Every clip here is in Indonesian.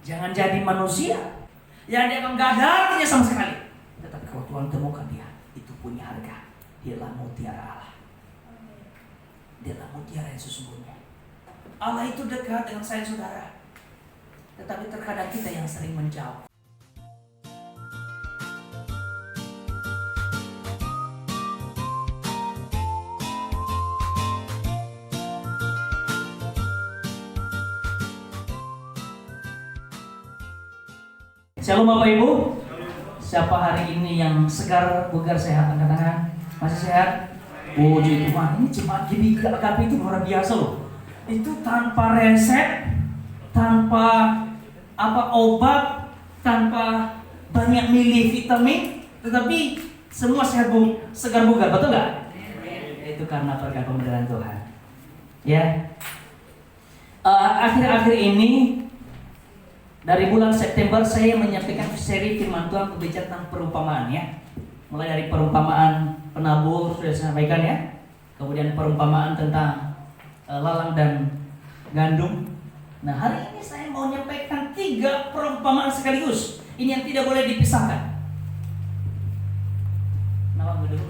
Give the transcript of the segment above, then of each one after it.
Jangan jadi manusia yang dia nggak ada artinya sama sekali. Tetapi kalau Tuhan temukan dia, itu punya harga. Dialah mutiara Allah. Dialah mutiara yang sesungguhnya. Allah itu dekat dengan saya saudara. Tetapi terkadang kita yang sering menjauh. Shalom Bapak Ibu. Siapa hari ini yang segar, bugar, sehat? Angkat tangan. Masih sehat? Puji Tuhan. Ini jemaat GBKP itu luar biasa loh. Itu tanpa resep, tanpa obat, tanpa banyak milih vitamin, tetapi semua sehat, segar, bugar. Betul nggak? Itu karena berkat pemeliharaan Tuhan. Ya. Akhir-akhir ini dari bulan September saya menyampaikan seri firman Tuhan berbicara tentang perumpamaan ya. Mulai dari perumpamaan penabur sudah saya sampaikan ya. Kemudian perumpamaan tentang lalang dan gandum. Nah hari ini saya mau menyampaikan 3 perumpamaan sekaligus. Ini yang tidak boleh dipisahkan. Nama dulu.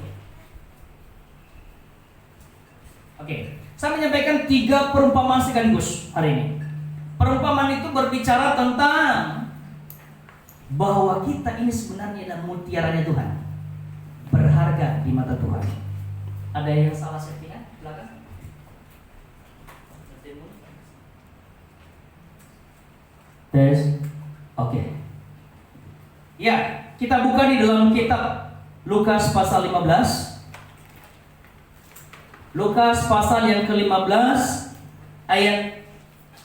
Oke, saya menyampaikan 3 perumpamaan sekaligus hari ini. Perumpamaan itu berbicara tentang bahwa kita ini sebenarnya adalah mutiaranya Tuhan, berharga di mata Tuhan. Ada yang salah settingan belakang? Tes, oke. Ya, kita buka di dalam kitab Lukas pasal 15. Lukas pasal yang ke-15 ayat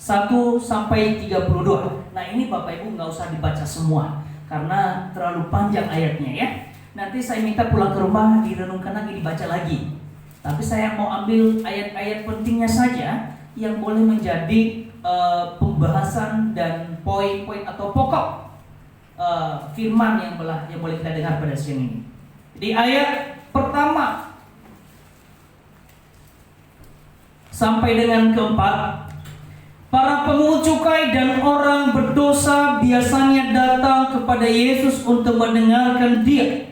1 sampai 32. Nah ini Bapak Ibu nggak usah dibaca semua karena terlalu panjang ayatnya ya. Nanti saya minta pulang ke rumah direnungkan lagi, dibaca lagi. Tapi saya mau ambil ayat-ayat pentingnya saja yang boleh menjadi pembahasan dan poin-poin atau pokok firman yang boleh kita dengar pada siang ini. Di ayat pertama sampai dengan keempat, para pemungut cukai dan orang berdosa biasanya datang kepada Yesus untuk mendengarkan dia.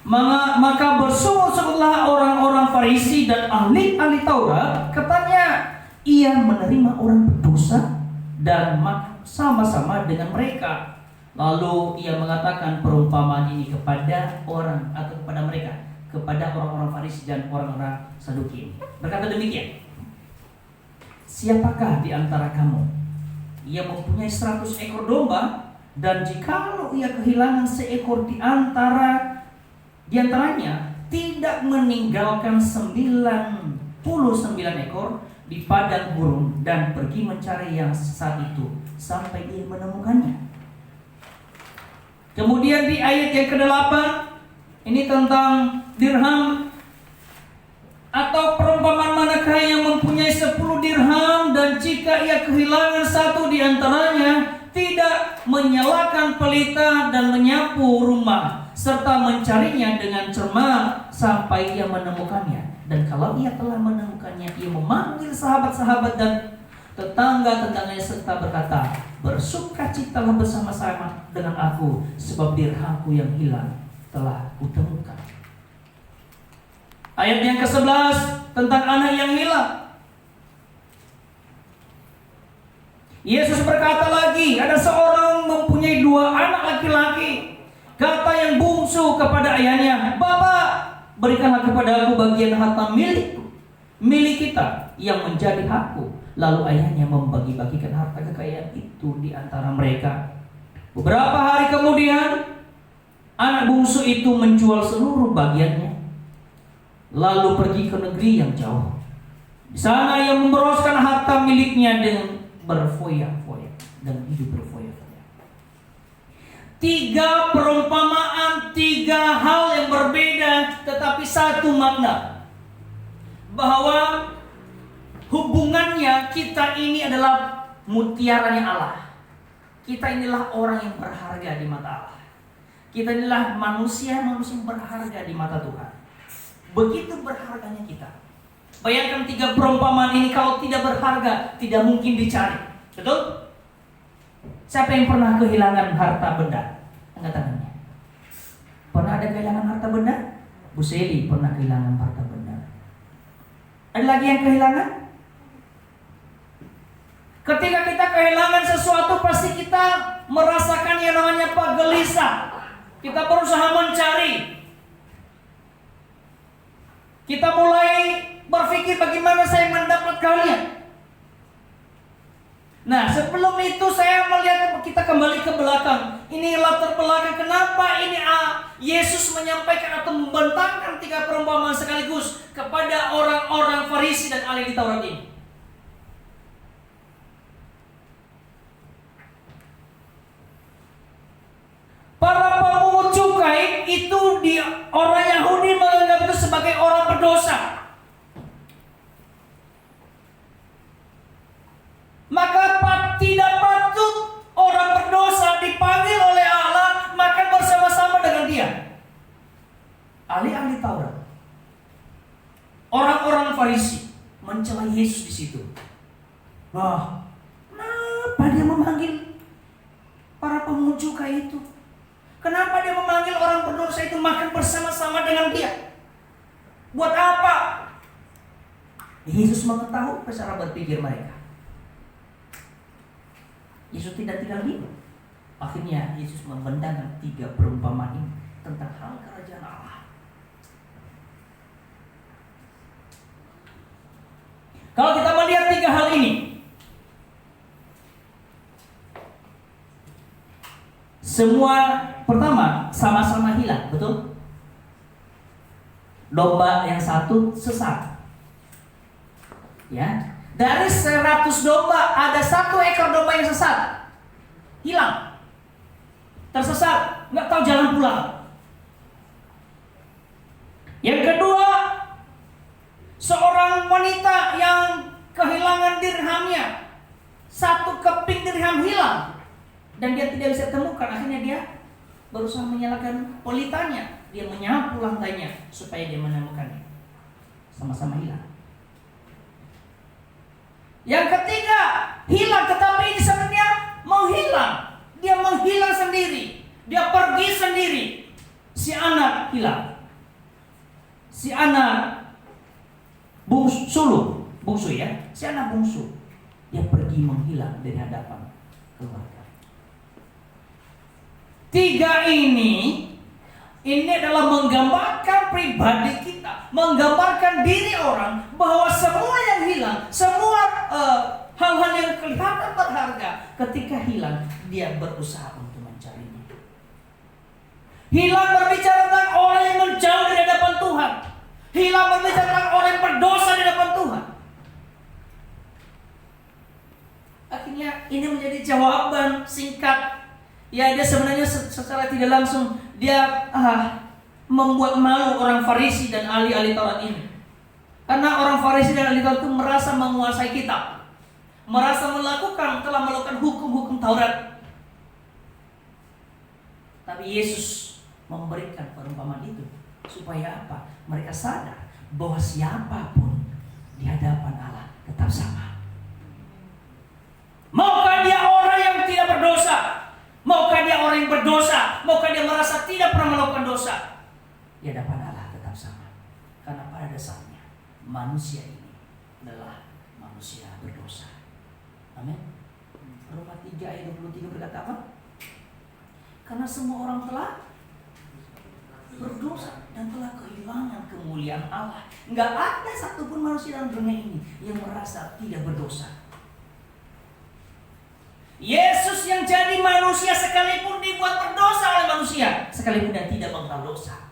Maka bersungut-sungutlah orang-orang Farisi dan ahli-ahli Taurat. Katanya, ia menerima orang berdosa dan sama-sama dengan mereka. Lalu ia mengatakan perumpamaan ini kepada orang atau kepada mereka, kepada orang-orang Farisi dan orang-orang Saduki. Berkata demikian, siapakah di antara kamu yang mempunyai 100 ekor domba, dan jikalau ia kehilangan seekor di antaranya, tidak meninggalkan 99 ekor di padang gurun dan pergi mencari yang sesat itu sampai dia menemukannya. Kemudian di ayat yang ke-8 ini tentang dirham. Atau perumpamaan manakah yang mempunyai 10 dirham, dan jika ia kehilangan 1 di antaranya, tidak menyalakan pelita dan menyapu rumah, serta mencarinya dengan cermat sampai ia menemukannya. Dan kalau ia telah menemukannya, ia memanggil sahabat-sahabat dan tetangga-tetangganya serta berkata, bersukacitalah bersama-sama dengan aku, sebab dirhamku yang hilang telah kutemukan. Ayat yang ke-11 tentang anak yang hilang. Yesus berkata lagi, ada seorang mempunyai 2 anak laki-laki. Kata yang bungsu kepada ayahnya, Bapak, berikanlah kepada aku bagian harta milik kita yang menjadi hakku. Lalu ayahnya membagi-bagikan harta kekayaan itu di antara mereka. Beberapa hari kemudian, anak bungsu itu menjual seluruh bagiannya, lalu pergi ke negeri yang jauh. Di sana ia memboroskan harta miliknya dengan berfoya-foya dan hidup berfoya-foya. 3 perumpamaan, 3 hal yang berbeda, tetapi satu makna, bahwa hubungannya kita ini adalah mutiaranya Allah. Kita inilah orang yang berharga di mata Allah. Kita inilah manusia yang berharga di mata Tuhan. Begitu berharganya kita. Bayangkan 3 perumpamaan ini, kalau tidak berharga tidak mungkin dicari. Betul? Siapa yang pernah kehilangan harta benda? Angkat tangannya. Pernah ada kehilangan harta benda? Bu Seli pernah kehilangan harta benda. Ada lagi yang kehilangan? Ketika kita kehilangan sesuatu, pasti kita merasakan yang namanya gelisah. Kita berusaha mencari. Kita mulai berpikir bagaimana saya mendapatkannya. Nah, sebelum itu saya melihat, kita kembali ke belakang. Ini latar belakang kenapa ini Yesus menyampaikan atau membentangkan 3 perumpamaan sekaligus kepada orang-orang Farisi dan ahli Taurat ini. Para pemungut cukai itu orang Yahudi menganggap itu sebagai orang berdosa. Maka tidak patut orang berdosa dipanggil oleh Allah makan bersama-sama dengan dia. Ahli-ahli Taurat, orang-orang Farisi mencela Yesus di situ. Wah, kenapa dia memanggil para pemungut cukai itu? Kenapa dia memanggil orang berdosa itu makan bersama-sama dengan dia? Buat apa? Yesus mengetahui cara berpikir mereka. Yesus tidak tinggal diam. Akhirnya Yesus membentangkan 3 perumpamaan ini tentang hal kerajaan Allah. Kalau kita melihat 3 hal ini, semua pertama sama-sama hilang, betul? Domba yang satu sesat. Ya. Dari 100 domba ada 1 ekor domba yang sesat. Hilang. Tersesat, nggak tahu jalan pulang. Yang kedua, seorang wanita yang kehilangan dirhamnya. 1 keping dirham hilang dan dia tidak bisa temukan. Akhirnya dia berusaha menyalakan pelitanya. Dia menyapu lantainya supaya dia menemukannya. Sama-sama hilang. Yang ketiga, hilang, tetapi ini sebenarnya menghilang. Dia menghilang sendiri. Dia pergi sendiri. Si anak hilang. Si anak bungsu ya. Si anak bungsu. Dia pergi menghilang dari hadapan keluarga. 3 ini adalah menggambarkan pribadi kita, menggambarkan diri orang bahwa semua yang hilang, semua hal-hal yang kelihatan berharga, ketika hilang dia berusaha untuk mencarinya. Hilang berbicara tentang orang yang menjauh dari hadapan Tuhan. Hilang berbicara tentang orang yang berdosa di hadapan Tuhan. Akhirnya ini menjadi jawaban singkat. Ya, dia sebenarnya secara tidak langsung dia membuat malu orang Farisi dan ahli-ahli Taurat ini. Karena orang Farisi dan ahli Taurat itu merasa menguasai kitab, merasa telah melakukan hukum-hukum Taurat. Tapi Yesus memberikan perumpamaan itu supaya apa? Mereka sadar bahwa siapapun di hadapan Allah tetap sama. Maukah dia orang yang tidak berdosa? Maukah dia orang yang berdosa? Maukah dia merasa tidak pernah melakukan dosa? Di hadapan Allah tetap sama. Karena pada dasarnya manusia ini adalah manusia berdosa. Amin. Roma 3 ayat 23 berkata apa? Karena semua orang telah berdosa dan telah kehilangan kemuliaan Allah. Enggak ada satupun manusia dalam dunia ini yang merasa tidak berdosa. Yesus yang jadi manusia sekalipun dibuat berdosa oleh manusia, sekalipun dia tidak mengenal dosa,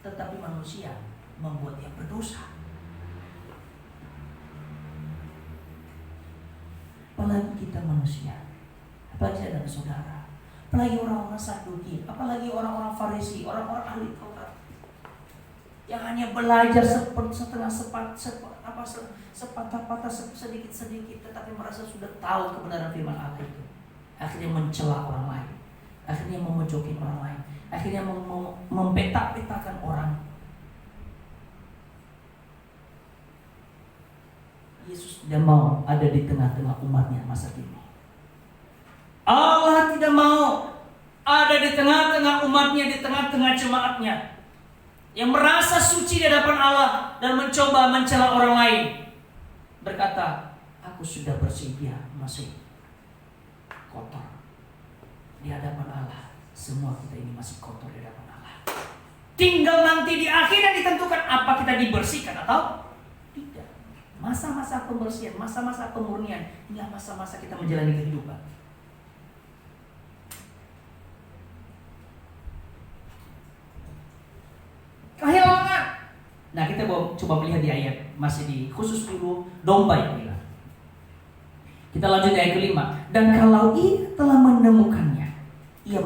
tetapi manusia membuat dia berdosa. Apalagi kita manusia, apalagi saya dan saudara, apalagi orang-orang Saduki, apalagi orang-orang Farisi, orang-orang ahli Taurat yang hanya belajar sepatah-patah sedikit-sedikit, tetapi merasa sudah tahu kebenaran firman Allah itu. Akhirnya mencela orang lain, akhirnya memojokin orang lain, akhirnya mempetak-petakan orang. Yesus tidak mau ada di tengah-tengah umatnya masa kini. Allah tidak mau ada di tengah-tengah umatnya, di tengah-tengah jemaatnya yang merasa suci di hadapan Allah dan mencoba mencela orang lain, berkata, aku sudah bersih, dia masih kotor. Di hadapan Allah, semua kita ini masih kotor di hadapan Allah. Tinggal nanti di akhirnya ditentukan apa kita dibersihkan atau tidak. Masa-masa pembersihan, masa-masa pemurnian, inilah masa-masa kita menjalani kehidupan. Kehilangan. Nah, kita coba melihat di ayat masih di khusus dulu domba yang hilang. Kita lanjut di ayat kelima. Dan kalau ia telah menemukannya, ia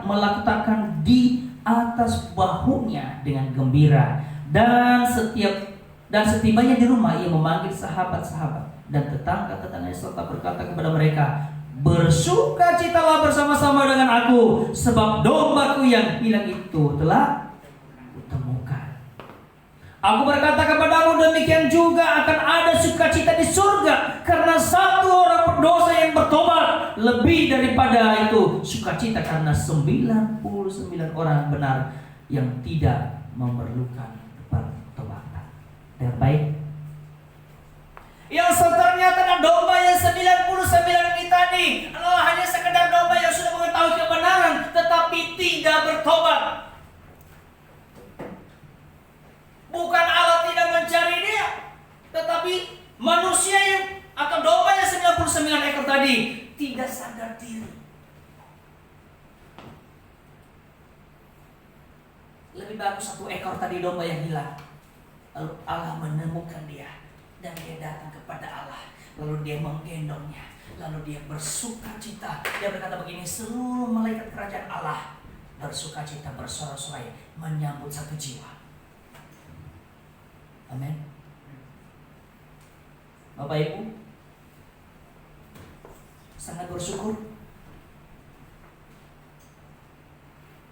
meletakkan di atas bahunya dengan gembira, dan setibanya di rumah ia memanggil sahabat-sahabat dan tetangga-tetangganya serta berkata kepada mereka, bersukacitalah bersama-sama dengan aku, sebab dombaku yang hilang itu telah kutemukan. Aku berkata kepadamu, demikian juga akan ada sukacita di surga karena satu orang berdosa yang bertobat, lebih daripada itu sukacita karena 99 orang benar yang tidak memerlukan pertobatan. Dengan baik, yang ternyata domba yang 99 ini tadi adalah hanya sekedar domba yang sudah mengetahui kebenaran tetapi tidak bertobat. Bukan Allah tidak mencari dia, tetapi manusia yang atau domba yang 99 ekor tadi tidak sadar diri. Lebih bagus satu ekor tadi domba yang hilang, lalu Allah menemukan dia dan dia datang kepada Allah, lalu dia menggendongnya, lalu dia bersukacita. Dia berkata begini, seluruh malaikat kerajaan Allah bersukacita bersorak-sorai menyambut satu jiwa. Amin. Bapak Ibu, sangat bersyukur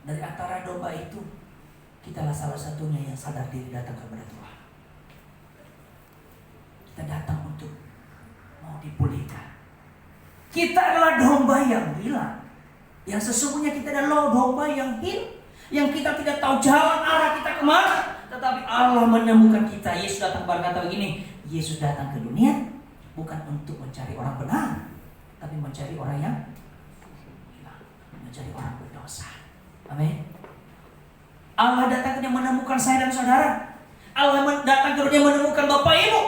dari antara domba itu kitalah salah satunya yang sadar diri datang kepada Tuhan. Kita datang untuk mau dipulihkan. Kita adalah domba yang hilang, yang sesungguhnya kita adalah domba yang hilang, yang kita tidak tahu jalan arah kita kemana. Tetapi Allah menemukan kita. Yesus datang berkata begini, Yesus datang ke dunia bukan untuk mencari orang benar, tapi mencari orang yang hilang, mencari orang berdosa. Amin. Allah datang ke dunia menemukan saya dan saudara. Allah datang ke dunia menemukan Bapak Ibu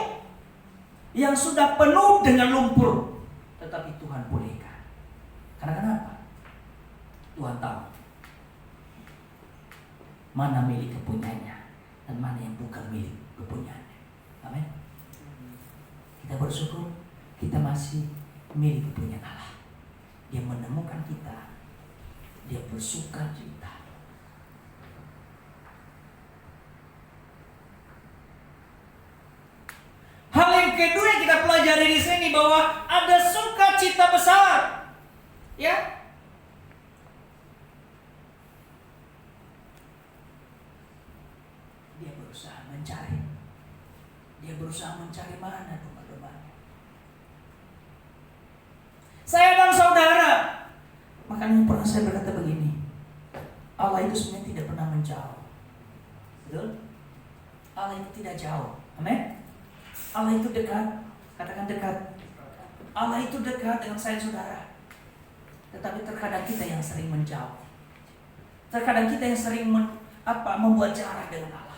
yang sudah penuh dengan lumpur, tetapi Tuhan pulihkan. Karena kenapa? Tuhan tahu mana milik kepunyaannya dan mana yang bukan milik kepunyaannya. Amin. Kita bersyukur kita masih milik kepunyaan Allah. Dia menemukan kita, dia bersuka cita. Hal yang kedua yang kita pelajari di sini bahwa ada sukacita besar, ya. Dia berusaha mencari mana domba-dombanya. Saya dan saudara, makanya pernah saya berkata begini, Allah itu sebenarnya tidak pernah menjauh. Betul? Allah itu tidak jauh. Amin. Allah itu dekat. Katakan dekat. Allah itu dekat dengan saya saudara. Tetapi terkadang kita yang sering menjauh. Terkadang kita yang sering membuat jarak dengan Allah.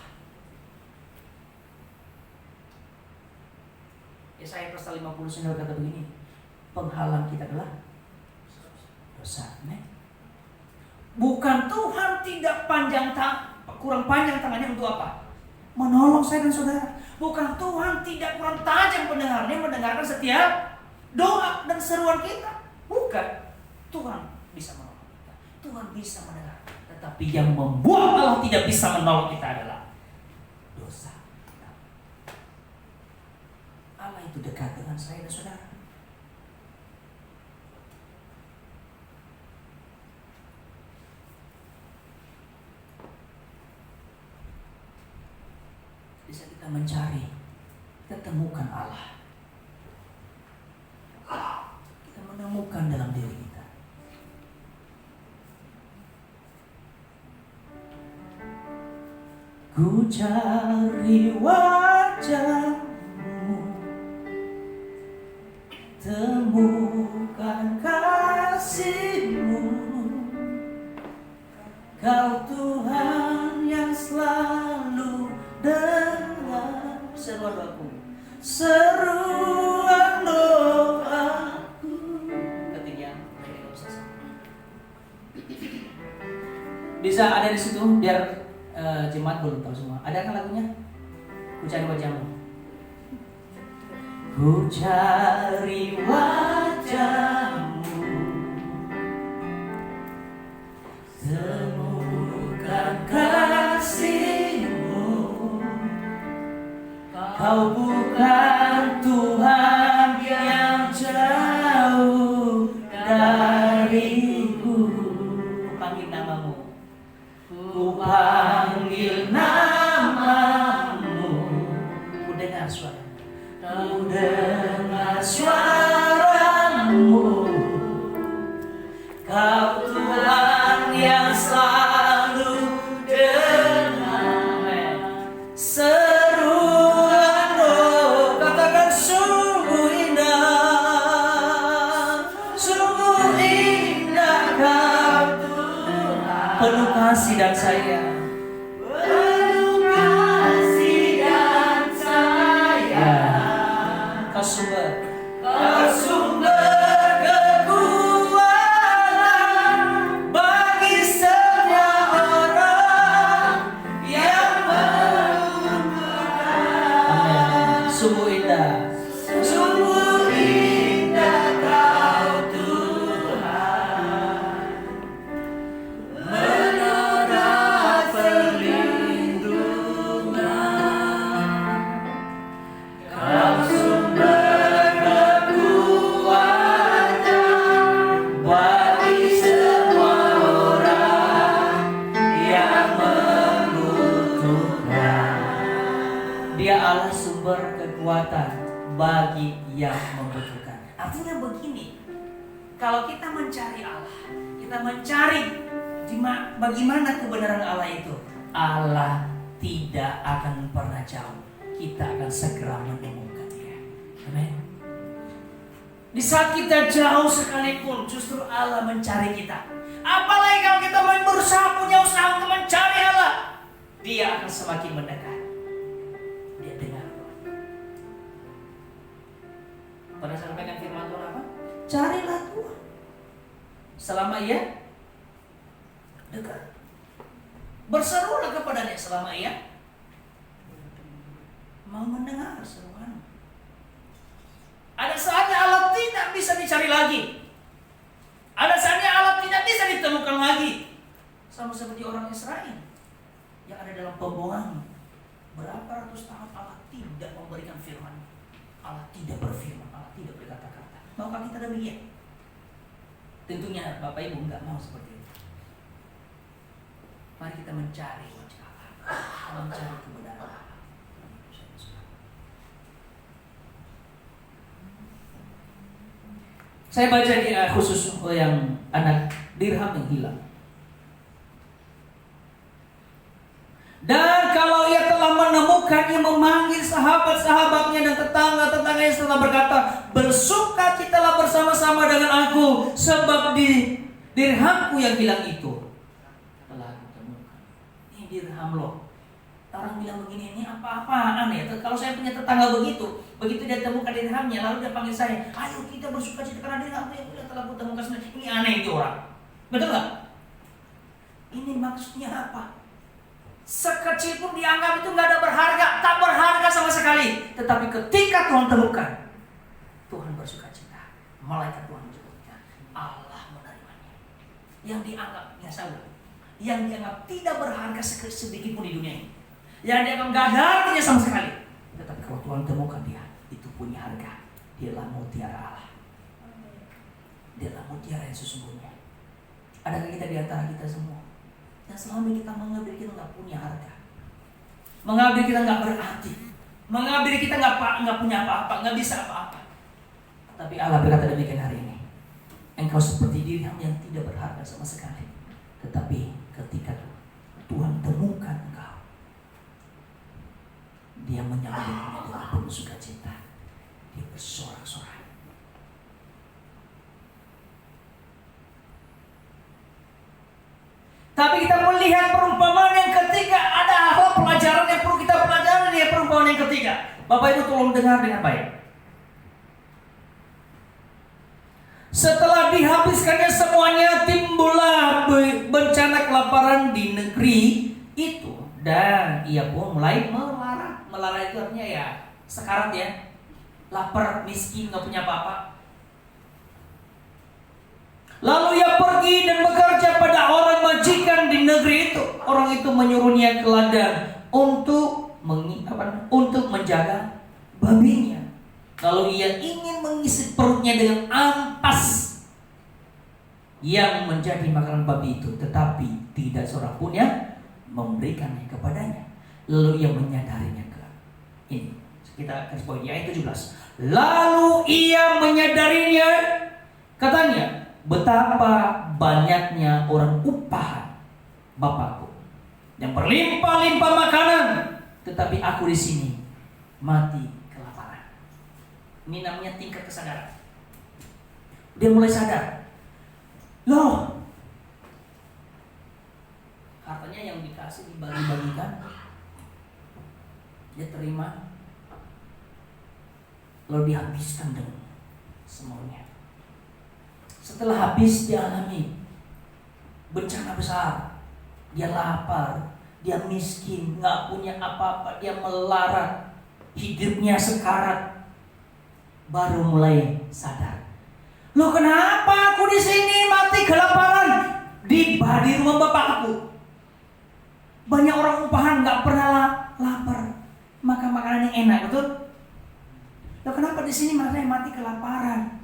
Yesaya pasal 59 berkata begini, penghalang kita adalah dosa. Bukan Tuhan tidak kurang panjang tangannya untuk apa? Menolong saya dan saudara. Bukan Tuhan tidak kurang tajam pendengarnya mendengarkan setiap doa dan seruan kita. Bukan. Tuhan bisa menolong kita. Tuhan bisa mendengar. Tetapi yang membuat Allah tidak bisa menolong kita adalah dosa. Allah itu dekat dengan saya dan saudara. Bisa kita mencari, kita temukan Allah. Ku cari wajah-Mu, temukan kasih-Mu. Kau Tuhan yang selalu dengar seruan doaku. Ketinggian, bisa ada di situ biar jemaat belum tahu semua. Ada kan lagunya? Ku cari wajah-Mu. Ku cari wajah-Mu, temukan kasih-Mu. Kau bukan Tuhan yang jauh dariku. Panggil namamu. Ku panggil namamu. Ku dengar suara. Ku dengar suaramu. Kau Tuhan yang selalu dengar seruan doa. Katakan sungguh indah Kau Tuhan, penuh kasih dan sayang. Kau sumber kekuatan bagi semua orang yang membutuhkan. Amin. Sungguh indah Kau Tuhan, menara perlindungan. Kau sumber kekuatan bagi semua orang yang membutuhkan. Dia Allah sumber kekuatan bagi yang membutuhkan. Artinya begini, kalau kita mencari Allah, kita mencari bagaimana kebenaran Allah itu, Allah tidak akan pernah jauh. Kita akan segera menemukan Dia. Amin. Di saat kita jauh sekalipun, justru Allah mencari kita. Apalagi kalau kita berusaha punya usaha untuk mencari Allah, Dia akan semakin mendekat. Dia dengar. Pada sampaikan firman Tuhan apa? Carilah Tuhan selama Ia dekat. Berserulah kepadanya selama Ia mau mendengar seruan. Ada saatnya Allah tidak bisa dicari lagi. Ada saatnya Allah tidak bisa ditemukan lagi. Sama seperti orang Israel yang ada dalam pembuangan. Berapa ratus tahun Allah tidak memberikan firman. Allah tidak berfirman, Allah tidak berkata-kata. Maukah kita demikian? Tentunya Bapak Ibu enggak mau seperti itu. Mari kita mencari wajah Allah, mencari kebenaran Allah. Saya baca di khusus yang anak dirham yang hilang. Dan kalau ia telah menemukannya, memanggil sahabat-sahabatnya dan tetangga-tetangganya serta berkata, bersukacitalah bersama-sama dengan aku, sebab di dirhamku yang hilang itu telah ditemukan. Ini dirham loh. Orang bilang begini, ini apa-apaan ya? Kalau saya punya tetangga begitu dia temukan dirhamnya, lalu dia panggil saya, ayo kita bersukacita karena dirhammu yang telah kutemukan. Ini aneh itu orang. Betul nggak? Ini maksudnya apa? Sekecil pun dianggap itu nggak ada berharga, tak berharga sama sekali. Tetapi ketika Tuhan temukan, Tuhan bersukacita. Malaikat Tuhan menyebutnya, Allah menerimanya. Yang dianggap biasa, yang dianggap tidak berharga sedikit pun di dunia ini, yang dianggap nggak ada artinya sama sekali. Tetapi kalau Tuhan temukan dia, itu punya harga. Dialah mutiara Allah. Dialah mutiara yang sesungguhnya. Adakah kita di antara kita semua yang selama kita mengambil kita nggak punya harga, mengambil kita nggak berarti, mengambil kita nggak punya apa-apa, nggak bisa apa-apa. Tapi Allah berkata demikian hari ini, engkau seperti dirham yang tidak berharga sama sekali. Tetapi ketika Tuhan temukan engkau, dia menyambutnya dengan penuh sukacita. Dia bersorak-sorai. Tapi kita melihat perumpamaan yang ketiga, ada hal pelajaran yang perlu kita pelajari di perumpamaan yang ketiga. Bapak Ibu tolong dengar dengan baik. Setelah dihabiskannya semuanya, timbullah bencana kelaparan di negeri itu, dan ia pun mulai melarat. Melarat itu artinya ya sekarat ya, lapar, miskin, nggak punya apa-apa. Lalu ia pergi dan bekerja pada orang majikan di negeri itu. Orang itu menyuruhnya ke ladang untuk menjaga babinya. Lalu ia ingin mengisi perutnya dengan ampas yang menjadi makanan babi itu, tetapi tidak seorang pun yang memberikannya kepadanya. Lalu ia menyadarinya ini. Kita kasih poin di ayat 17. Lalu ia menyadarinya, katanya, betapa banyaknya orang upahan Bapakku yang berlimpah-limpah makanan, tetapi aku di sini mati kelaparan. Ini namanya tingkat kesadaran. Dia mulai sadar, loh, hartanya yang dikasih dibagi-bagikan, dia terima, lalu dihabiskan dengan semuanya. Setelah habis, dia alami bencana besar. Dia lapar, dia miskin, nggak punya apa-apa, dia melarat, hidupnya sekarat. Baru mulai sadar, loh kenapa aku di sini mati kelaparan di rumah bapakku? Banyak orang upahan nggak pernah lapar, makan makanan yang enak, betul? Loh kenapa di sini malah mati kelaparan?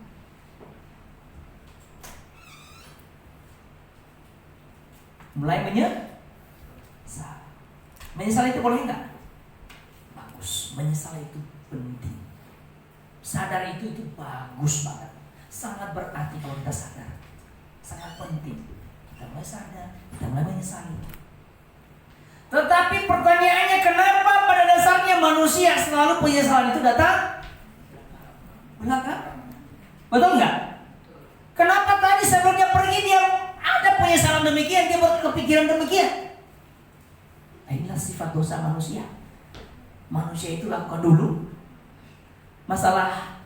Mulai menyesal. Menyesal itu boleh nggak? Bagus. Menyesal itu penting. Sadar itu bagus banget. Sangat berarti kalau kita sadar. Sangat penting. Kita mulai sadar, kita mulai menyesali. Tetapi pertanyaannya, kenapa pada dasarnya manusia selalu penyesalan itu datang belakang? Betul nggak? Kenapa tadi sebelum dia pergi dia ada penyesalan demikian, dia berkepikiran demikian? Nah, inilah sifat dosa manusia. Manusia itu lakukan dulu, masalah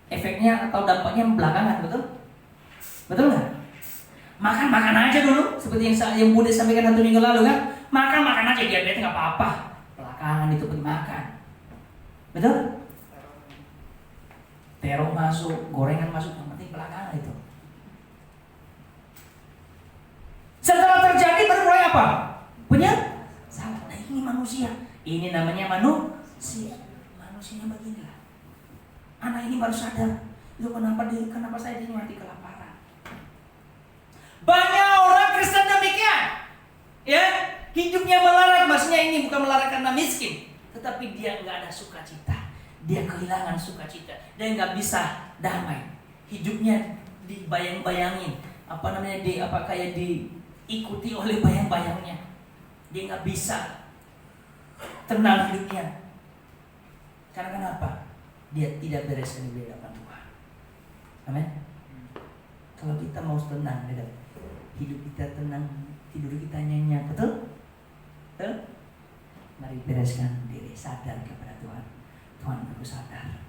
efeknya atau dampaknya belakangan, betul? Betul nggak? Makan aja dulu, seperti yang Budi sampaikan 1 minggu lalu kan? Makan aja, diabetes nggak apa-apa. Belakangan itu penting makan, betul? Terong masuk, gorengan masuk, yang penting belakangan itu. Setelah terjadi baru mulai apa? Penyesalan. Nah, ini manusia. Ini namanya manusia. Manusianya beginilah. Anak ini baru sadar, loh kenapa saya mati kelaparan? Banyak orang Kristen demikian. Ya, hidupnya melarat. Maksudnya ini bukan melarat karena miskin, tetapi dia nggak ada sukacita. Dia kehilangan sukacita. Dia nggak bisa damai. Hidupnya dibayang-bayangin. Kayak diikuti oleh bayang-bayangnya. Dia nggak bisa tenang hidupnya. Karena kenapa? Dia tidak bereskan di hadapan Tuhan. Amin. Kalau kita mau tenang, hidup kita tenang, tidur kita nyenyak, betul? Mari bereskan diri, sadar kepada Tuhan. Tuhan, aku sadar.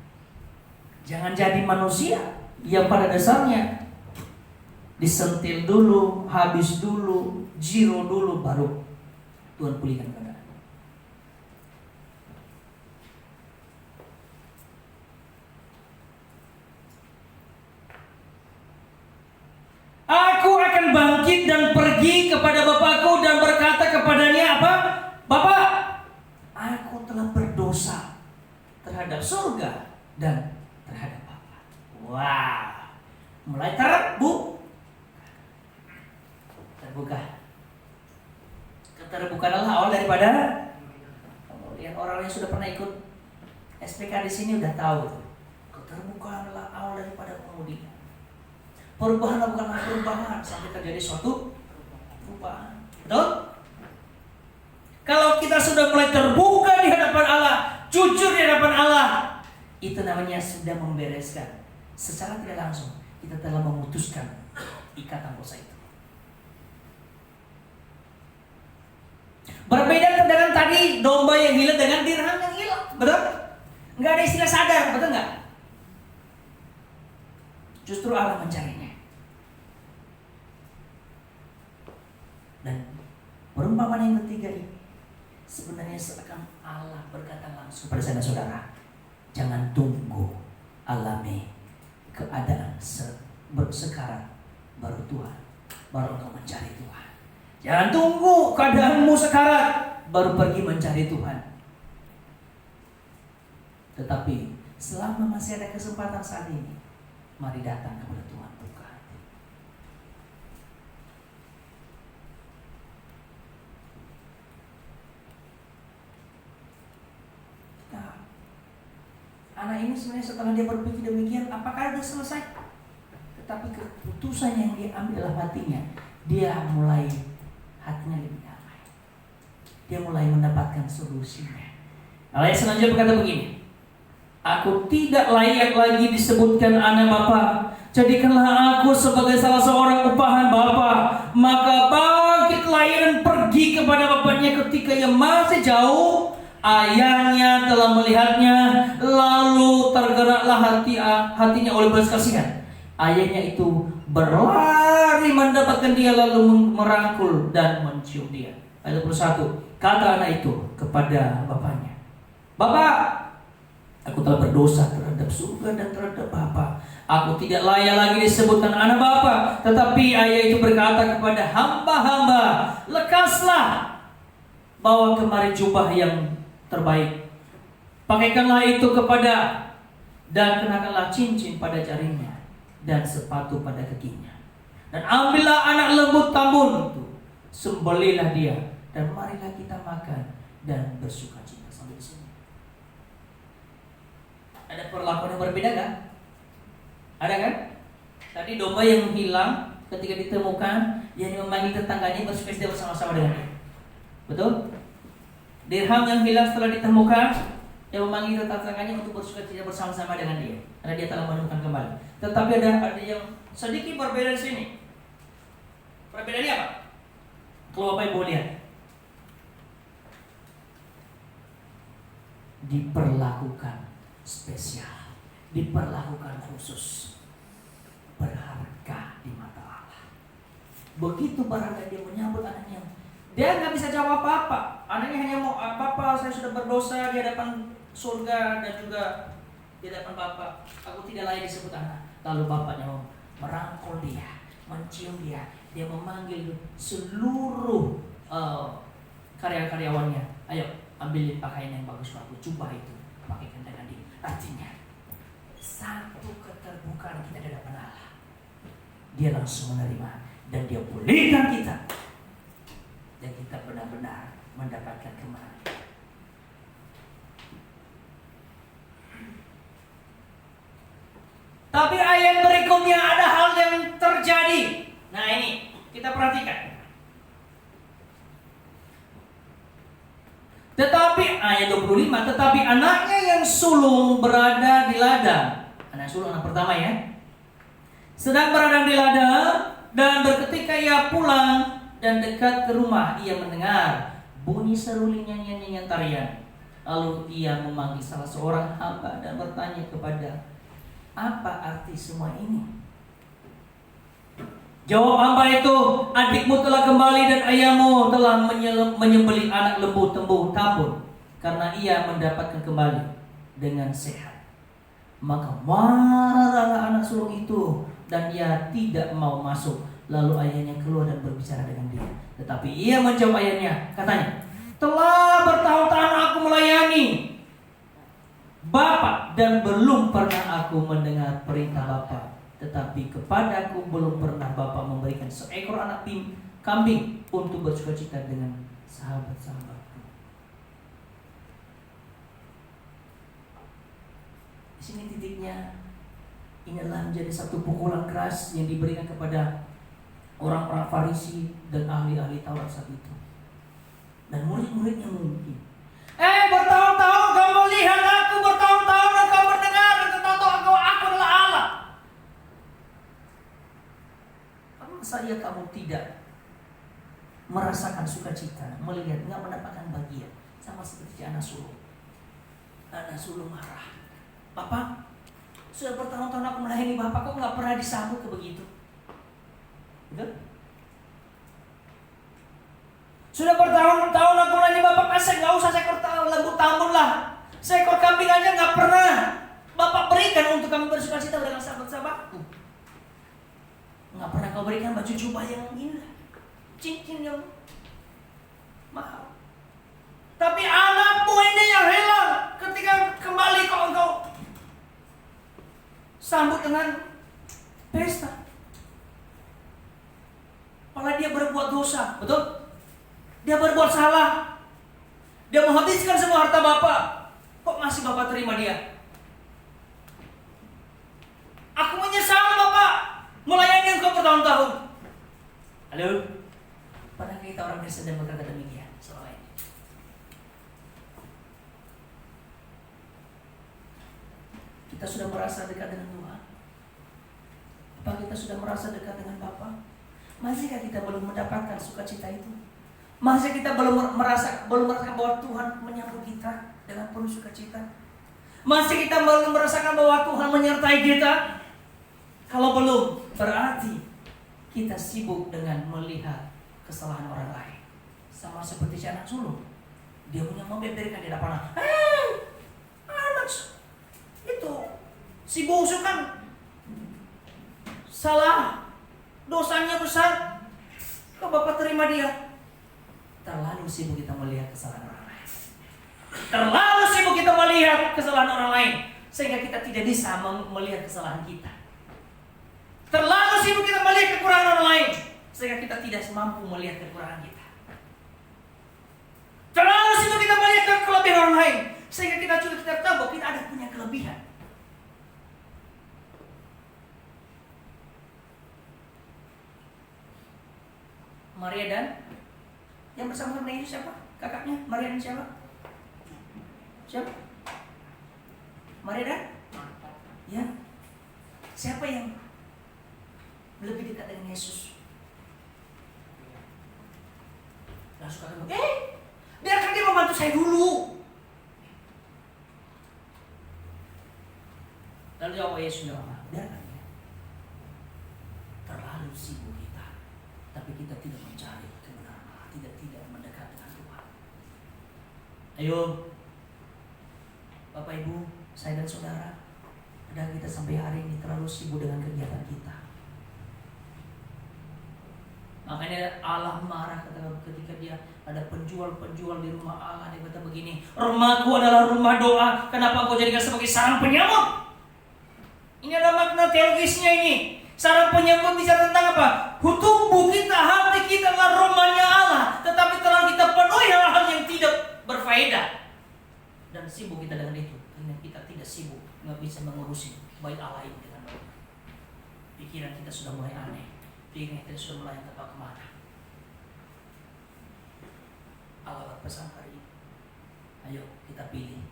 Jangan jadi manusia yang pada dasarnya disentil dulu, habis dulu, zero dulu, baru Tuhan pulihkan keadaan. Aku akan bangkit dan pergi kepada Bapakku dan berkata kepadanya apa? Bapak, aku telah berdosa terhadap surga dan terhadap Bapa. Wah, mulai terbuka. Keterbukaan adalah awal daripada. Kemudian orang yang sudah pernah ikut SPK di sini udah tahu. Keterbukaan adalah awal daripada kemudian. Perubahan bukanlah perubahan sampai terjadi suatu perubahan. Betul? Kalau kita sudah mulai terbuka di hadapan Allah, jujur di hadapan Allah, itu namanya sudah membereskan. Secara tidak langsung kita telah memutuskan ikatan dosa itu. Berbeda dengan tadi domba yang hilang dengan dirham yang hilang, betul? Nggak ada istilah sadar, betul nggak? Justru Allah mencarinya. Dan perumpamaan yang ketiga ini sebenarnya seakan Allah berkata langsung pada saudara, jangan tunggu alami keadaan sekarang baru Tuhan, baru engkau mencari Tuhan. Jangan tunggu keadaanmu sekarang baru pergi mencari Tuhan. Tetapi selama masih ada kesempatan saat ini, mari datang kepada Tuhan, buka hati. Nah, anak ini sebenarnya setelah dia berpikir demikian, apakah sudah selesai? Tetapi keputusan yang dia ambil dalam hatinya, dia mulai hatinya lebih damai. Dia mulai mendapatkan solusinya. Ayat selanjutnya berkata begini, aku tidak layak lagi disebutkan anak Bapa. Jadikanlah aku sebagai salah seorang upahan Bapa. Maka bangkitlah ia dan pergi kepada bapaknya. Ketika ia masih jauh, ayahnya telah melihatnya, lalu tergeraklah hatinya oleh belas kasihan. Ayahnya itu berlari mendapatkan dia, lalu merangkul dan mencium dia. Ayat 21, kata anak itu kepada bapaknya, Bapak, aku telah berdosa terhadap surga dan terhadap Bapa. Aku tidak layak lagi disebutkan anak Bapa. Tetapi ayah itu berkata kepada hamba-hamba, lekaslah, bawa kemari jubah yang terbaik, pakaikanlah itu kepada, dan kenakanlah cincin pada jarinya dan sepatu pada kakinya. Dan ambillah anak lembu tambun itu, sembelihlah dia, dan marilah kita makan dan bersukacita. Sampai di sini. Ada perlakuan yang berbeda kan? Ada kan? Tadi domba yang hilang ketika ditemukan, dia memanggil tetangganya bersukacita bersama-sama dengan dia. Betul? Dirham yang hilang setelah ditemukan, dia memanggil tetangganya untuk bersukacita bersama-sama dengan dia, karena dia telah menemukan kembali. Tetapi ada yang sedikit berbeda di sini. Perbedaannya apa? Kalau Bapak Ibu lihat, diperlakukan spesial, diperlakukan khusus, berharga di mata Allah. Begitu berharga dia menyambut anaknya. Dia nggak bisa jawab apa-apa. Anaknya hanya mau, Papa, saya sudah berdosa di hadapan surga dan juga di hadapan Bapak. Aku tidak layak disebut anak. Lalu bapaknya merangkul dia, mencium dia. Dia memanggil seluruh karya-karyawannya. Ayo, ambil pakaian yang bagus aku, jubah itu, pakaikan dengan dia. Artinya satu keterbukaan kita di hadapan Allah, dia langsung menerima dan dia pulihkan kita, dan kita benar-benar mendapatkan kemenangan. Tapi ayat berikutnya ada hal yang terjadi. Nah ini kita perhatikan. Tetapi ayat 25, tetapi anaknya yang sulung berada di ladang. Anak sulung, anak pertama ya, sedang berada di ladang, dan berketika ia pulang dan dekat ke rumah, ia mendengar bunyi seruling nyanyian tarian. Lalu ia memanggil salah seorang hamba dan bertanya kepada, apa arti semua ini? Jawab hamba itu, adikmu telah kembali dan ayahmu telah menyembelih anak lembu tambun, karena ia mendapatkan kembali dengan sehat. Maka marahlah anak sulung itu dan ia tidak mau masuk. Lalu ayahnya keluar dan berbicara dengan dia. Tetapi ia menjawab ayahnya, katanya, telah bertahun-tahun aku melayani Bapa dan belum pernah aku mendengar perintah Bapa. Tetapi kepadaku belum pernah Bapa memberikan seekor anak kambing untuk bersukacita dengan sahabat-sahabatku. Di sini titiknya, inilah menjadi satu pukulan keras yang diberikan kepada orang-orang Farisi dan ahli-ahli Taurat saat itu. Dan murid-muridnya mungkin, bertahun-tahun kau melihat aku, bertahun-tahun engkau mendengar, dan tahu aku adalah Allah. Apa saja kamu tidak merasakan sukacita, melihat, nggak mendapatkan bagian, sama seperti anak sulung. Anak sulung marah, Bapak, sudah bertahun-tahun aku melayani Bapak, kok nggak pernah disambut ke begitu? Betul? Sudah bertahun-tahun aku melayani Bapak, saya nggak usah seekor lembu tambun lah, seekor kambing aja nggak pernah Bapak berikan untuk kami bersukacita dengan sahabat-sahabatku. Nggak pernah kau berikan baju jubah yang indah, cincin yang mahal. Tapi anakmu ini yang hilang ketika kembali kau engkau sambut dengan pesta. Malah dia berbuat dosa, betul? Dia berbuat salah. Dia menghabiskan semua harta Bapak. Kok masih Bapak terima dia? Aku menyesal Bapak melayani engkau bertahun-tahun. Halo? Pernah kita orang Kristen dan berkata demikian selama ini? Kita sudah merasa dekat dengan Tuhan? Apa kita sudah merasa dekat dengan Bapa? Masihkah kita belum mendapatkan sukacita itu? Masih kita belum merasakan bahwa Tuhan menyambut kita dengan penuh sukacita? Masih kita belum merasakan bahwa Tuhan menyertai kita? Kalau belum, berarti kita sibuk dengan melihat kesalahan orang lain. Sama seperti si anak sulung, dia punya membeberkan di depan. Anak itu si bungsu kan salah, dosanya besar, kok Bapak terima dia? Terlalu sibuk kita melihat kesalahan orang lain. Terlalu sibuk kita melihat kesalahan orang lain, sehingga kita tidak bisa melihat kesalahan kita. Terlalu sibuk kita melihat kekurangan orang lain, sehingga kita tidak mampu melihat kekurangan kita. Terlalu sibuk kita melihat kelebihan orang lain, sehingga kita juga tidak tahu bahwa kita ada punya kelebihan. Maria dan yang bersama dengan Yesus siapa? Kakaknya Maria dan siapa? Siapa? Maria dan? Ya. Siapa yang lebih dekat dengan Yesus? Langsung kata, biarkan dia membantu saya dulu. Lalu jawab Yesus, biarkan dia. Terlalu sibuk kita, tapi kita tidak mencari kebenaran Allah, tidak mendekat dengan Tuhan. Ayo, Bapak Ibu, saya dan saudara, kadang kita sampai hari ini terlalu sibuk dengan kegiatan kita. Makanya Allah marah ketika dia ada penjual-penjual di rumah Allah. Dia kata begini, rumahku adalah rumah doa, kenapa kau jadikan sebagai sarang penyamut? Ini ada makna teologisnya ini. Sarang penyamut bicara tentang apa? Tubuh kita, hati kita adalah rumahnya Allah, tetapi terlalu kita penuhi hal-hal yang tidak berfaedah. Dan sibuk kita dengan itu. Karena kita tidak sibuk, nggak bisa mengurusi baik Allah ini dengan baik. Pikiran kita sudah mulai aneh. Pikiran kita sudah mulai entah kemana. Allah berpesan hari ini, ayo kita pilih.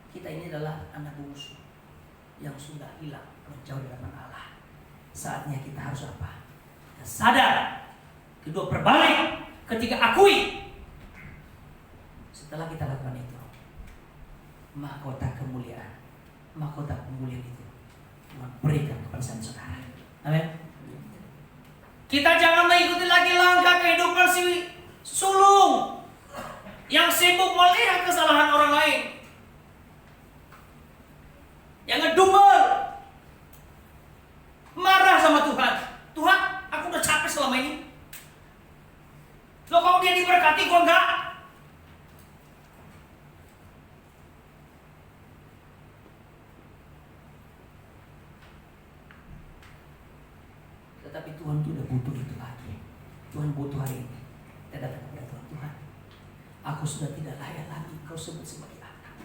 Kita ini adalah anak bungsu yang sudah hilang menjauh dari Allah. Saatnya kita harus apa? Kita sadar. Kedua berbalik. Ketika akui. Setelah kita lakukan itu, mahkota kemuliaan, mahkota kemuliaan itu Tuhan berikan kepada saudara. Amin. Kita jangan mengikuti lagi langkah kehidupan si sulung yang sibuk melihat kesalahan orang lain, yang ngedumel, marah sama Tuhan. Tuhan, aku udah capek selama ini. Loh, kalau dia diberkati, kok enggak? Tetapi Tuhan sudah butuh itu lagi. Tuhan butuh hari ini. Kita datang kepada Tuhan. Tuhan, aku sudah tidak layak lagi kau sebut sebagai anak.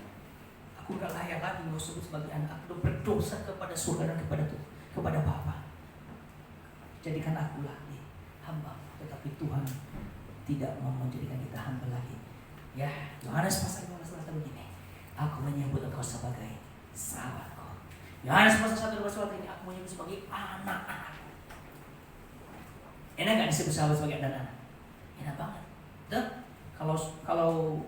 Aku tidak layak lagi kau sebut sebagai anak. Aku sudah berdosa kepada surga dan kepada Bapa. Jadikan aku lagi hamba. Tetapi Tuhan, tidak mau menjadikan kita hamba lagi. Ya, Yohanes pasal 15 begini, aku menyebut engkau sebagai sahabatku. Yohanes pasal 1 ini, aku menyebut sebagai anak-anakku. Enak nggak disebut sahabat sebagai anak-anak? Enak banget. Dan kalau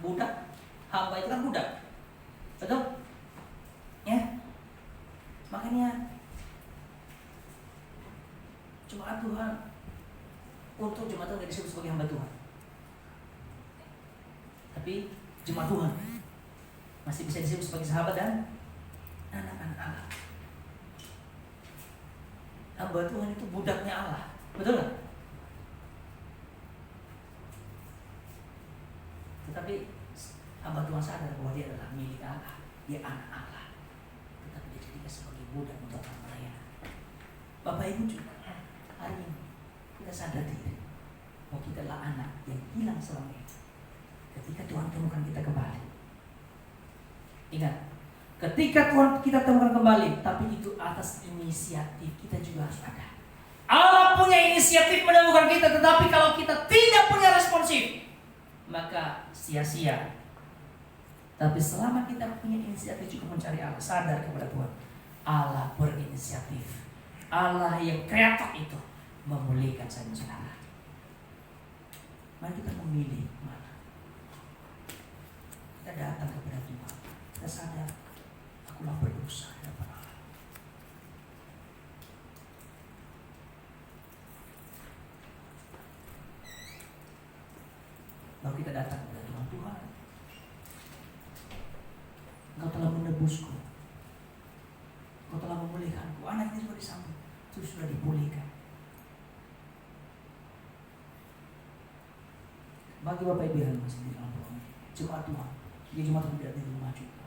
budak, hamba itu kan budak, betul? Ya, makanya jemaat Tuhan, untuk jemaat Tuhan nggak disebut sebagai hamba Tuhan, tapi jemaat Tuhan masih bisa disebut sebagai sahabat dan anak-anak Allah. Hamba Tuhan itu budaknya Allah, betul nggak? Tetapi hamba Tuhan sadar bahwa dia adalah milik Allah, dia anak Allah, tetapi dia jadikan sebagai budak untuk orang melayani. Bapak Ibu juga, hari ini kita sadar diri bahwa kita adalah anak yang hilang selama ini. Ketika Tuhan temukan kita kembali, ingat, ketika Tuhan kita temukan kembali, tapi itu atas inisiatif kita juga harus ada. Allah punya inisiatif menemukan kita, tetapi kalau kita tidak punya responsif, maka sia-sia. Tapi selama kita punya inisiatif juga mencari Allah, sadar kepada Tuhan, Allah berinisiatif, Allah yang kreator itu memulihkan saya dan saudara. Mari kita memilih mana. Kita datang kepada Tuhan, kita sadar, akulah berdosa di hadapan Allah. Lalu kita datang kepada Tuhan, Tuhan, Engkau telah menebusku, Engkau telah memulihkanku, anak ini sudah disambut, itu sudah dipulihkan. Bagi Bapak Ibu yang masih di dalam ruang ini, jemaat Tuhan, dia jemaat tidak di rumah juga,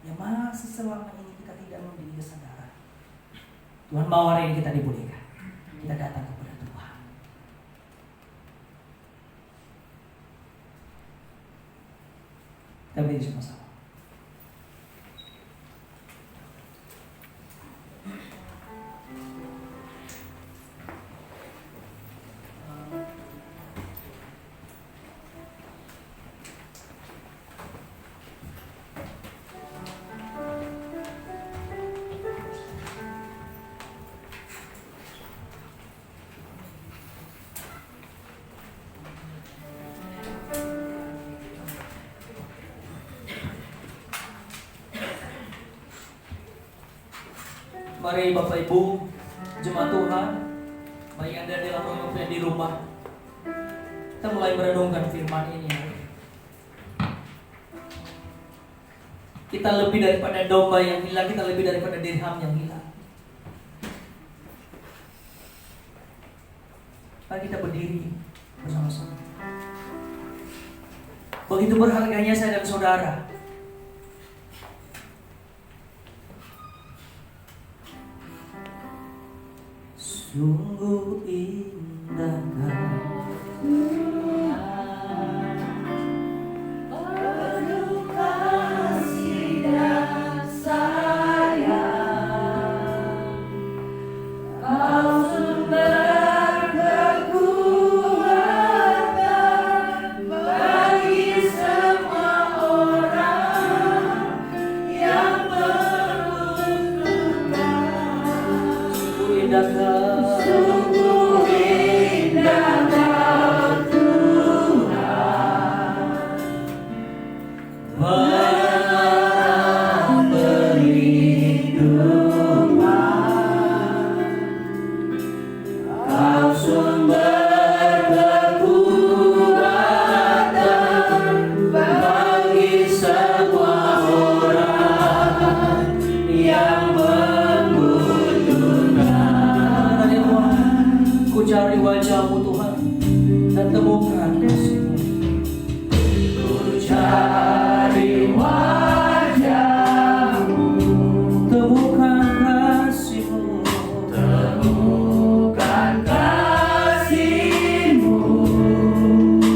yang masih selama ini kita tidak memiliki kesadaran, Tuhan mau hari ini kita dipulihkan. Kita datang kepada Tuhan. Kita berdiri sama-sama. Mari Bapak Ibu, jemaat Tuhan, baik Anda di dalam rumah maupun di rumah, kita mulai merenungkan firman ini. Kita lebih daripada domba yang hilang, kita lebih daripada dirham yang hilang. Mari kita berdiri bersama-sama. Begitu berharganya saya dan saudara. Sungguh indah penuh kasih dan sayang, Kau sumber kekuatan bagi semua orang yang membutuhkan. Sungguh indah cari wajah-Mu Tuhan dan temukan kasih-Mu. Ku cari wajah-Mu, temukan kasih-Mu, temukan kasih-Mu.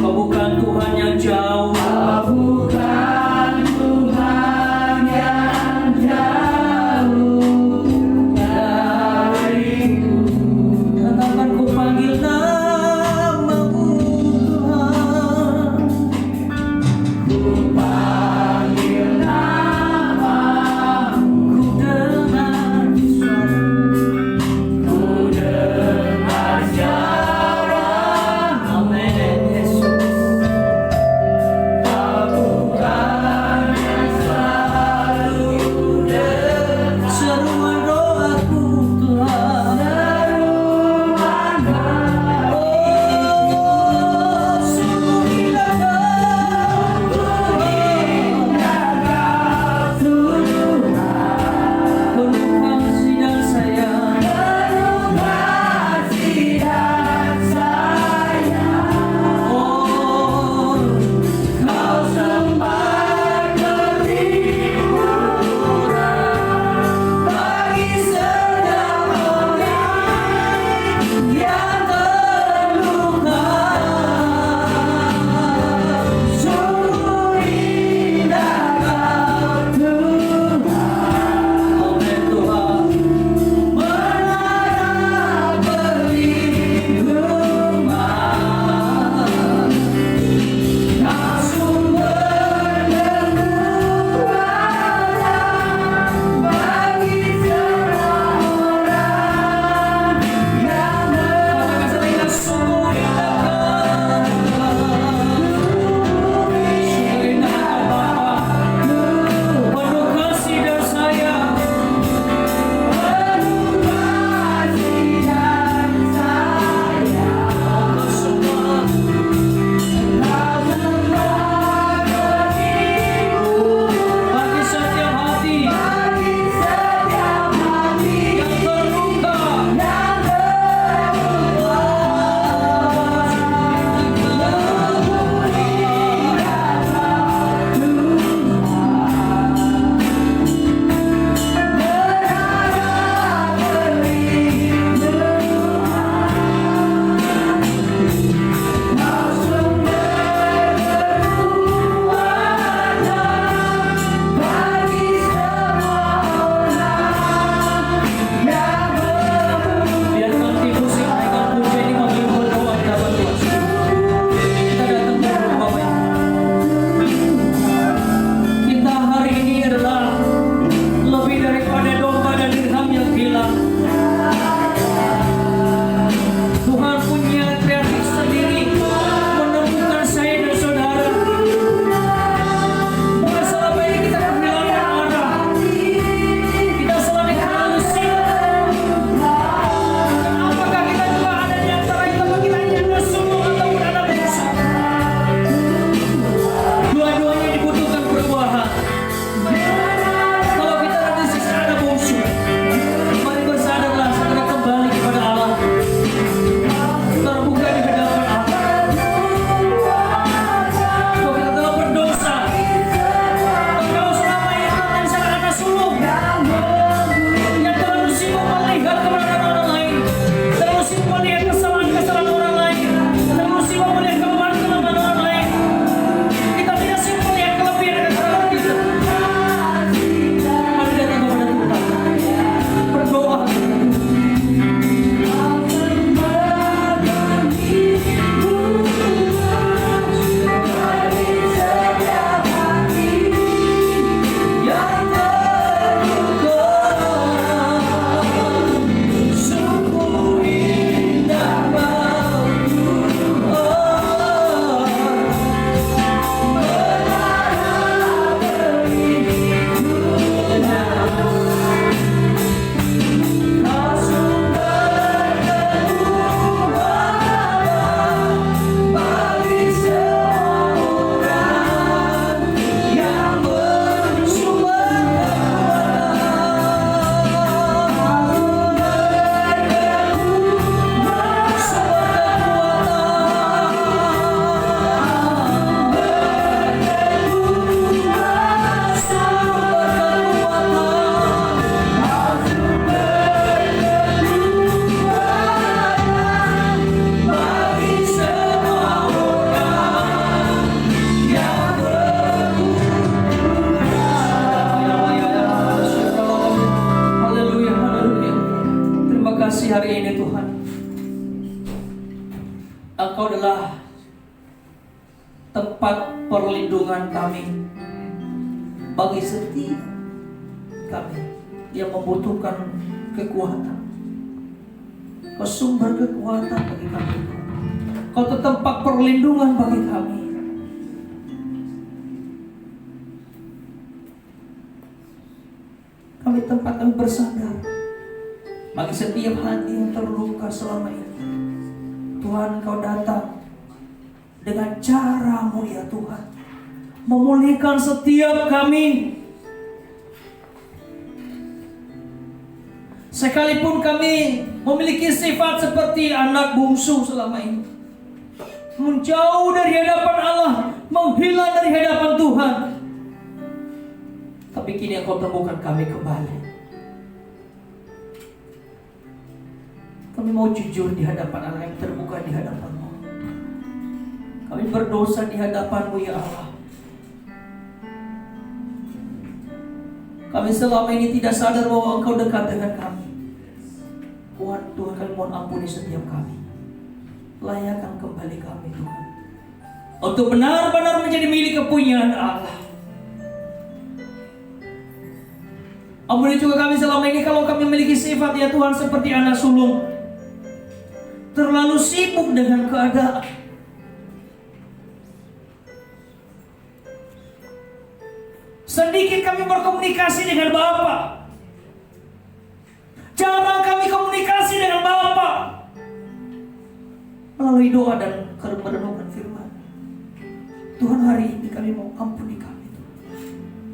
Kau bukan Tuhan yang jauh, Kau bukan Tuhan yang jauh dariku. Engkau adalah tempat perlindungan kami bagi setiap kami yang membutuhkan kekuatan. Kau sumber kekuatan bagi kami. Kau tempat perlindungan bagi kami. Kami tempat kami bersandar bagi setiap hati yang terluka selama ini. Tuhan, Kau datang dengan cara-Mu ya Tuhan, memulihkan setiap kami. Sekalipun kami memiliki sifat seperti anak bungsu selama ini, menjauh dari hadapan Allah, menghilang dari hadapan Tuhan, tapi kini Engkau temukan kami kembali. Kami mau jujur di hadapan Allah, yang terbuka di hadapan-Mu. Kami berdosa di hadapan-Mu ya Allah. Kami selama ini tidak sadar bahwa Engkau dekat dengan kami. Tuhan, kami mohon ampuni setiap kami. Layakkan kembali kami Tuhan, untuk benar-benar menjadi milik kepunyaan Allah. Ampuni juga kami selama ini kalau kami memiliki sifat ya Tuhan seperti anak sulung, terlalu sibuk dengan keadaan. Sedikit kami berkomunikasi dengan Bapa, jarang kami komunikasi dengan Bapa melalui doa dan merenungkan firman. Tuhan, hari ini kami mau ampuni kami.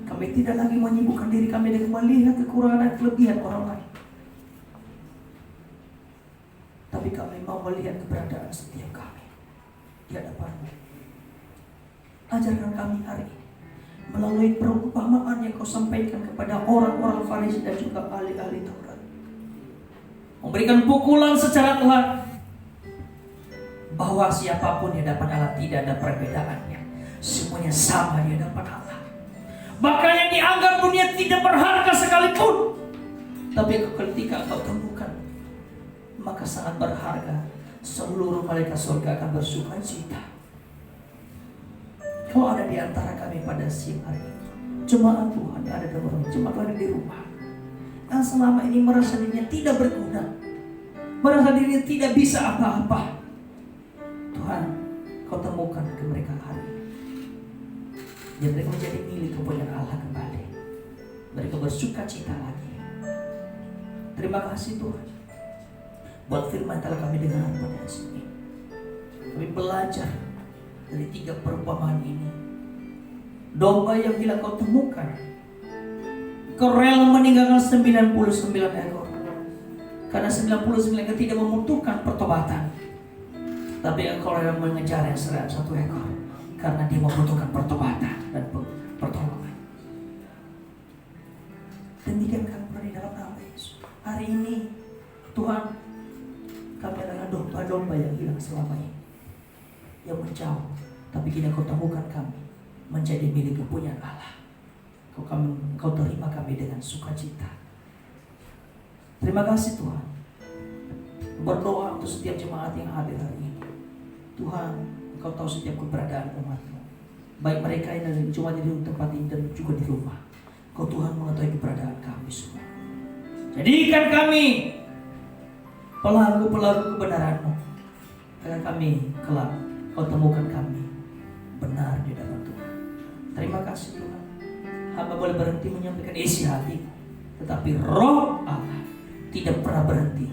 Kami tidak lagi menyibukkan diri kami dengan melihat kekurangan dan kelebihan orang lain, tapi kami mau melihat keberadaan setiap kami di hadapan-Mu. Ajarkan kami hari ini melalui perumpamaan yang Kau sampaikan kepada orang-orang Farisi dan juga ahli-ahli Taurat, memberikan pukulan secara telak bahwa siapapun di hadapan Allah tidak ada perbedaannya, semuanya sama di hadapan Allah. Bahkan yang dianggap dunia tidak berharga sekalipun, tapi ketika Kau temukan, maka sangat berharga. Seluruh malaikat surga akan bersuka cita. Kau ada di antara kami pada siang hari ini. Jemaat Tuhan yang ada di rumah, jemaat Tuhan di rumah, yang selama ini merasa dirinya tidak berguna, merasa dirinya tidak bisa apa-apa. Tuhan, Kau temukan ke mereka hari ini. Biar mereka menjadi milik kepunyaan Allah kembali. Mereka bersuka cita lagi. Terima kasih Tuhan buat firman telah kami dengar pada sini. Kami belajar dari 3 perumpamaan ini. Domba yang bila Kau temukan, Kau rela meninggalkan 99 ekor, karena 99 ekor tidak membutuhkan pertobatan, tapi Engkau rela mengejar yang 101 ekor, karena dia membutuhkan pertobatan dan pertolongan. Demikian kami di dalam nama Yesus. Hari ini Tuhan, kami adalah domba-domba yang hilang selama ini, yang menjauh, tapi kini Kau temukan kami menjadi milik kepunyaan Allah. Kau terima kami dengan sukacita. Terima kasih Tuhan. Berdoa untuk setiap jemaat yang hadir hari ini. Tuhan, Kau tahu setiap keberadaan umat-Mu, baik mereka yang ada cuma di tempat ini dan juga di rumah. Kau Tuhan mengetahui keberadaan kami semua. Jadikan kami pelaku-pelaku kebenaran-Mu, agar kami kelak Kau temukan kami benar di dalam Tuhan. Terima kasih Tuhan. Hamba boleh berhenti menyampaikan isi hati, tetapi Roh Allah tidak pernah berhenti.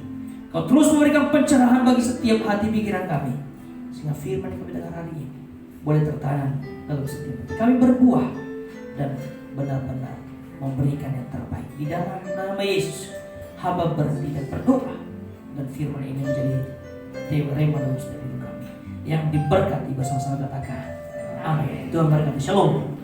Kau terus memberikan pencerahan bagi setiap hati pikiran kami, sehingga firman yang kami dengar hari ini boleh tertanam dalam setiap hati. Kami berbuah dan benar-benar memberikan yang terbaik. Di dalam nama Yesus, hamba berhenti dan berdoa, dan firman ini menjadi rema dalam setiap hidup kami, yang diberkati bersama-sama. Katakan amin. Tuhan berkati. Shalom.